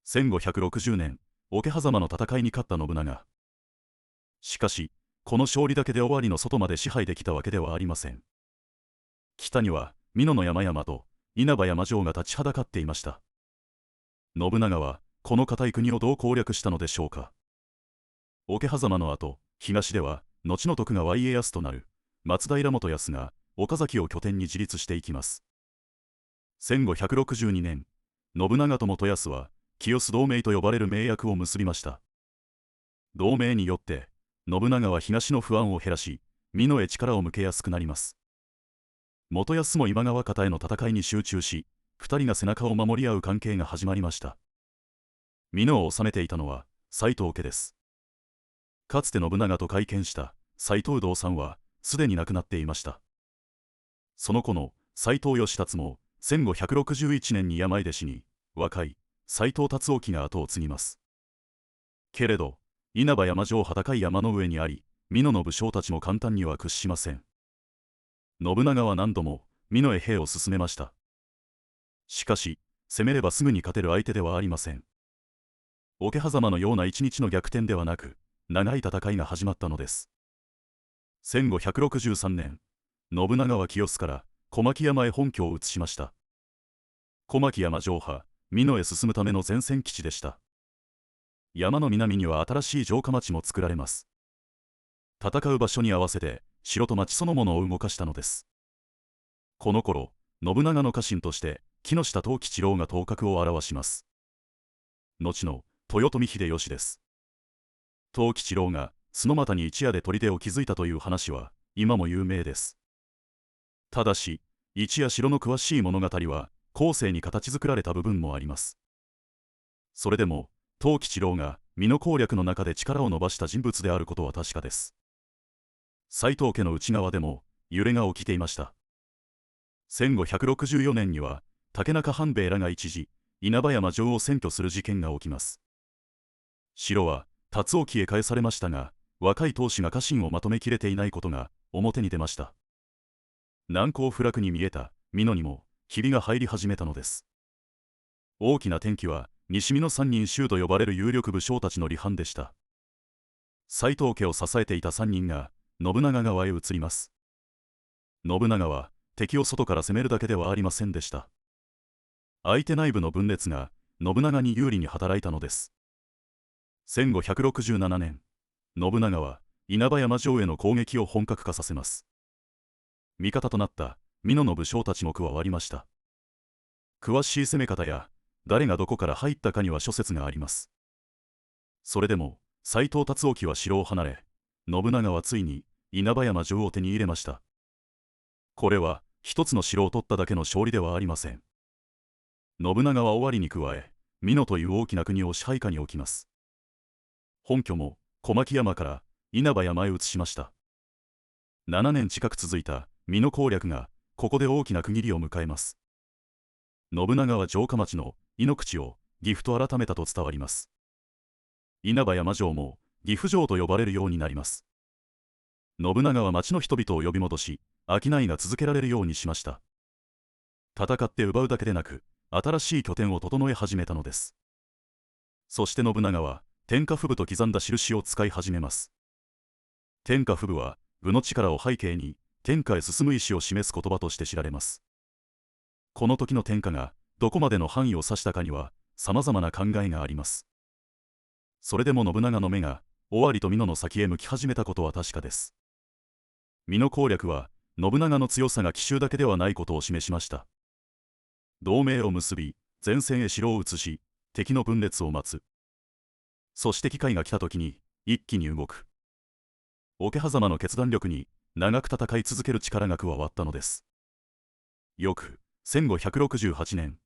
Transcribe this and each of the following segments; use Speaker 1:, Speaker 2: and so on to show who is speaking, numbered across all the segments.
Speaker 1: 1560年、桶狭間の戦いに勝った信長。しかし、この勝利だけで終わりの外まで支配できたわけではありません。北には、美濃の山々と稲葉山城が立ちはだかっていました。信長は、この固い国をどう攻略したのでしょうか。桶狭間の後、東では、後の徳川家康となる、松平元康が、岡崎を拠点に自立していきます。1562年、信長と元康は、清須同盟と呼ばれる盟約を結びました。同盟によって、信長は東の不安を減らし、美濃へ力を向けやすくなります。元康も今川方への戦いに集中し、二人が背中を守り合う関係が始まりました。美濃を治めていたのは、斎藤家です。かつて信長と会見した斎藤道さんは、すでに亡くなっていました。その子の斎藤義達も、1561年に病で死に、若い斎藤達興が後を継ぎます。けれど、稲葉山城は高い山の上にあり、美濃の武将たちも簡単には屈しません。信長は何度も美濃へ兵を進めました。しかし、攻めればすぐに勝てる相手ではありません。桶狭間のような一日の逆転ではなく、長い戦いが始まったのです。1563年、信長は清須から小牧山へ本拠を移しました。小牧山城は、美濃へ進むための前線基地でした。山の南には新しい城下町も作られます。戦う場所に合わせて城と町そのものを動かしたのです。この頃、信長の家臣として木下藤吉郎が頭角を現します。後の豊臣秀吉です。藤吉郎が洲俣に一夜で砦を築いたという話は今も有名です。ただし、一夜城の詳しい物語は後世に形作られた部分もあります。それでも、藤吉郎が美濃攻略の中で力を伸ばした人物であることは確かです。斎藤家の内側でも揺れが起きていました。1564年には竹中半兵衛らが一時稲葉山城を占拠する事件が起きます。城は辰興へ返されましたが、若い当主が家臣をまとめきれていないことが表に出ました。難攻不落に見えた美濃にもひびが入り始めたのです。大きな転機は西美濃三人衆と呼ばれる有力武将たちの離反でした。斎藤家を支えていた3人が信長側へ移ります。信長は敵を外から攻めるだけではありませんでした。相手内部の分裂が信長に有利に働いたのです。1567年、信長は稲葉山城への攻撃を本格化させます。味方となった美濃の武将たちも加わりました。詳しい攻め方や誰がどこから入ったかには諸説があります。それでも斎藤達興は城を離れ、信長はついに稲葉山城を手に入れました。これは一つの城を取っただけの勝利ではありません。信長は終わりに加え、美濃という大きな国を支配下に置きます。本拠も小牧山から稲葉山へ移しました。7年近く続いた美濃攻略がここで大きな区切りを迎えます。信長は城下町の井の口を岐阜と改めたと伝わります。稲葉山城も岐阜城と呼ばれるようになります。信長は町の人々を呼び戻し、商いが続けられるようにしました。戦って奪うだけでなく、新しい拠点を整え始めたのです。そして信長は天下布武と刻んだ印を使い始めます。天下布武は武の力を背景に天下へ進む意志を示す言葉として知られます。この時の天下がどこまでの範囲を指したかには様々な考えがあります。それでも信長の目が尾張と美濃の先へ向き始めたことは確かです。美濃攻略は信長の強さが奇襲だけではないことを示しました。同盟を結び、前線へ城を移し、敵の分裂を待つ。そして機会が来た時に一気に動く。桶狭間の決断力に長く戦い続ける力が加わったのです。翌1568年、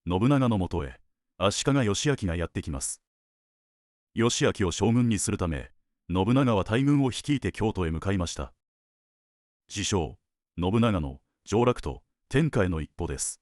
Speaker 1: 信長のもとへ足利義昭がやってきます。義昭を将軍にするため、信長は大軍を率いて京都へ向かいました。自称、信長の上洛と天下への一歩です。